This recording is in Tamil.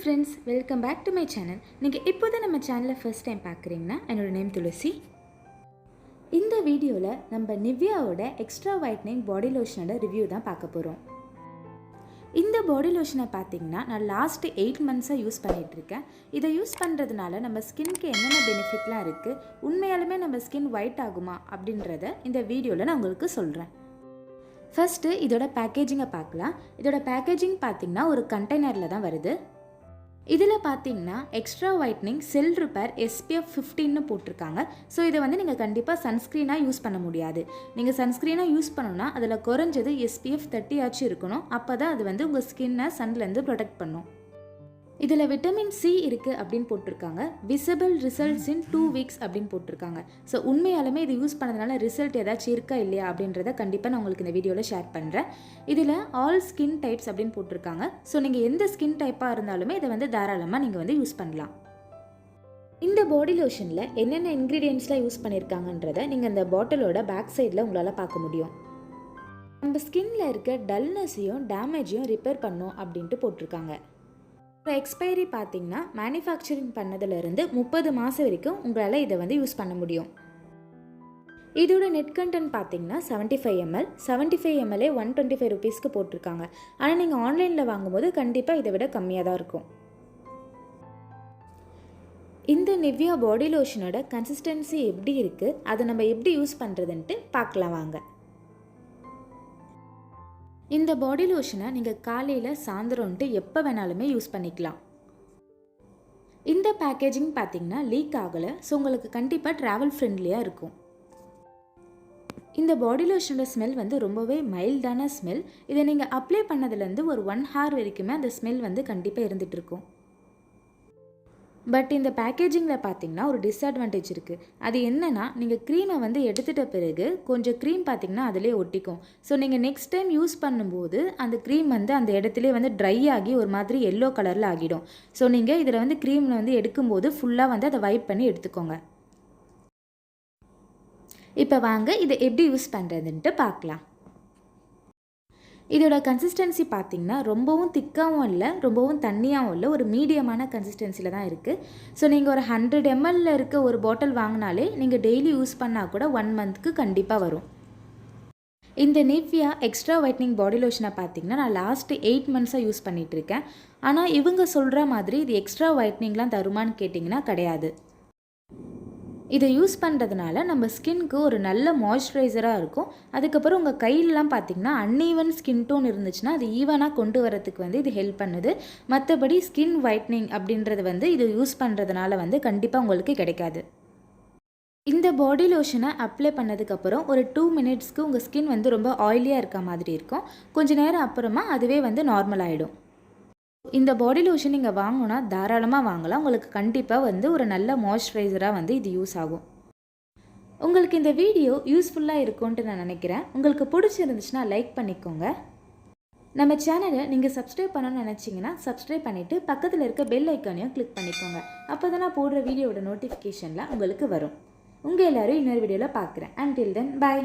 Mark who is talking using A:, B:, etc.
A: friends, welcome back to my channel. நீங்கள் இப்போதான் நம்ம சேனலை ஃபர்ஸ்ட் டைம் பார்க்குறீங்கன்னா என்னோட நேம் துளசி. இந்த வீடியோவில் நம்ம நிவ்யாவோட எக்ஸ்ட்ரா whitening பாடி லோஷனோட ரிவ்யூ தான் பார்க்க போகிறோம். இந்த பாடி லோஷனை பார்த்தீங்கன்னா நான் லாஸ்ட் 8 மந்த்ஸாக யூஸ் பண்ணிகிட்ருக்கேன். இதை யூஸ் பண்ணுறதுனால நம்ம ஸ்கின்க்கு என்னென்ன பெனிஃபிட்லாம் இருக்குது, உண்மையாலுமே நம்ம ஸ்கின் ஒயிட் ஆகுமா அப்படின்றத இந்த வீடியோவில் நான் உங்களுக்கு சொல்கிறேன். ஃபர்ஸ்ட்டு இதோட பேக்கேஜிங்கை பார்க்கலாம். இதோட பேக்கேஜிங் பார்த்திங்கன்னா ஒரு கண்டெய்னரில் தான் வருது. இதில் பார்த்தீங்கன்னா எக்ஸ்ட்ரா whitening செல் ரிப்பேர் SPF 15ன்னு போட்டிருக்காங்க. ஸோ இதை நீங்கள் கண்டிப்பாக சன்ஸ்க்ரீனாக யூஸ் பண்ண முடியாது. நீங்கள் சன்ஸ்க்ரீனாக யூஸ் பண்ணணும்னா அதில் குறைஞ்சது SPF 30 ஆச்சும் இருக்கணும். அப்போ தான் அது உங்கள் ஸ்கின்னை சன்லேருந்து ப்ரொடெக்ட் பண்ணும். இதில் விட்டமின் C இருக்குது அப்படின்னு போட்டிருக்காங்க. விசிபிள் ரிசல்ட்ஸ் இன் 2 வீக்ஸ் அப்படின்னு போட்டிருக்காங்க. ஸோ உண்மையாலுமே இது யூஸ் பண்ணதுனால ரிசல்ட் ஏதாச்சும் இருக்கா இல்லையா அப்படின்றத கண்டிப்பாக நான் உங்களுக்கு இந்த வீடியோவில் ஷேர் பண்ணுறேன். இதில் ஆல் ஸ்கின் டைப்ஸ் அப்படின்னு போட்டிருக்காங்க. ஸோ நீங்கள் எந்த ஸ்கின் டைப்பாக இருந்தாலுமே இதை தாராளமாக நீங்கள் யூஸ் பண்ணலாம். இந்த பாடி லோஷனில் என்னென்ன இன்க்ரீடியன்ட்ஸ்லாம் யூஸ் பண்ணியிருக்காங்கன்றதை நீங்கள் இந்த பாட்டிலோட பேக் சைடில் உங்களால் பார்க்க முடியும். நம்ம ஸ்கின்ல இருக்க டல்னஸையும் டேமேஜையும் ரிப்பேர் பண்ணும் அப்படின்ட்டு போட்டிருக்காங்க. எக்ஸ்பைரி பார்த்தீங்கன்னா மேனுஃபேக்சரிங் பண்ணதுலேருந்து 30 மாதம் வரைக்கும் உங்களால் இதை யூஸ் பண்ண முடியும். இதோட நெட் கண்டென்ட் பார்த்தீங்கன்னா 75 ml. 75 ml 125 ருபீஸ்க்கு போட்டிருக்காங்க. ஆனால் நீங்கள் ஆன்லைனில் வாங்கும்போது கண்டிப்பாக இதை விட கம்மியாக தான் இருக்கும். இந்த நிவ்யா பாடி லோஷனோட கன்சிஸ்டன்சி எப்படி இருக்குது, அதை நம்ம எப்படி யூஸ் பண்ணுறதுன்ட்டு பார்க்கலாம் வாங்க. இந்த பாடி லோஷனை நீங்கள் காலையில் சாயந்தரம்ட்டு எப்போ வேணாலுமே யூஸ் பண்ணிக்கலாம். இந்த பேக்கேஜிங் பார்த்தீங்கன்னா லீக் ஆகலை. ஸோ உங்களுக்கு கண்டிப்பாக ட்ராவல் ஃப்ரெண்ட்லியாக இருக்கும். இந்த பாடி லோஷனோட ஸ்மெல் ரொம்பவே மைல்டான ஸ்மெல். இதை நீங்கள் அப்ளை பண்ணதுலேருந்து ஒரு 1 hour வரைக்குமே அந்த ஸ்மெல் கண்டிப்பாக இருந்துகிட்டு இருக்கும். பட் இந்த பேக்கேஜிங்கில் பார்த்தீங்கன்னா ஒரு டிஸ்அட்வான்டேஜ் இருக்குது. அது என்னென்னா, நீங்கள் க்ரீமை எடுத்துகிட்ட பிறகு கொஞ்சம் க்ரீம் பார்த்தீங்கன்னா அதிலே ஒட்டிக்கும். ஸோ நீங்கள் நெக்ஸ்ட் டைம் யூஸ் பண்ணும்போது அந்த க்ரீம் அந்த இடத்துலேயே ட்ரை ஆகி ஒரு மாதிரி எல்லோ கலரில் ஆகிடும். ஸோ நீங்கள் இதில் க்ரீமில் எடுக்கும்போது ஃபுல்லாக அதை வைப் பண்ணி எடுத்துக்கோங்க. இப்போ வாங்க இதை எப்படி யூஸ் பண்ணுறதுன்ட்டு பார்க்கலாம். இதோட கன்சிஸ்டன்சி பார்த்திங்கன்னா ரொம்பவும் திக்காகவும் இல்லை, ரொம்பவும் தண்ணியாகவும் இல்லை, ஒரு மீடியமான கன்சிஸ்டன்சியில் தான் இருக்குது. ஸோ நீங்கள் ஒரு 100 ml இருக்க ஒரு பாட்டில் வாங்கினாலே நீங்கள் டெய்லி யூஸ் பண்ணால் கூட 1 monthக்கு கண்டிப்பாக வரும். இந்த நிவ்யா எக்ஸ்ட்ரா whitening பாடி லோஷனை பார்த்திங்கன்னா நான் லாஸ்ட் 8 மந்த்ஸாக யூஸ் பண்ணிகிட்ருக்கேன். ஆனால் இவங்க சொல்கிற மாதிரி இது எக்ஸ்ட்ரா whiteningலாம் தருமான்னு கேட்டிங்கன்னா கிடையாது. இதை யூஸ் பண்ணுறதுனால நம்ம ஸ்கின்க்கு ஒரு நல்ல மாய்ஸ்சரைசராக இருக்கும். அதுக்கப்புறம் உங்கள் கையிலலாம் பார்த்திங்கன்னா அன்ஈவன் ஸ்கின் டோன் இருந்துச்சுன்னா அது ஈவனாக கொண்டு வரத்துக்கு இது ஹெல்ப் பண்ணுது. மற்றபடி ஸ்கின் whitening அப்படின்றது இது யூஸ் பண்ணுறதுனால கண்டிப்பாக உங்களுக்கு கிடைக்காது. இந்த பாடி லோஷனை அப்ளை பண்ணதுக்கப்புறம் ஒரு 2 minutesக்கு உங்கள் ஸ்கின் ரொம்ப ஆயிலியாக இருக்க மாதிரி இருக்கும். கொஞ்சம் நேரம் அப்புறமா அதுவே நார்மல் ஆகிடும். இந்த பாடி லோஷன் நீங்கள் வாங்கினா தாராளமாக வாங்கலாம். உங்களுக்கு கண்டிப்பாக ஒரு நல்ல மாய்ஸ்சரைசராக இது யூஸ் ஆகும். உங்களுக்கு இந்த வீடியோ யூஸ்ஃபுல்லாக இருக்கும்ன்ட்டு நான் நினைக்கிறேன். உங்களுக்கு பிடிச்சிருந்துச்சுன்னா லைக் பண்ணிக்கோங்க. நம்ம சேனலை நீங்கள் சப்ஸ்கிரைப் பண்ணணும்னு நினச்சிங்கன்னா சப்ஸ்கிரைப் பண்ணிவிட்டு பக்கத்தில் இருக்க பெல் ஐக்கானையும் கிளிக் பண்ணிக்கோங்க. அப்போ தான் நான் போடுற வீடியோட நோட்டிஃபிகேஷனில் உங்களுக்கு வரும். உங்கள் எல்லோரும் இன்னொரு வீடியோவில் பார்க்குறேன். Until then, bye.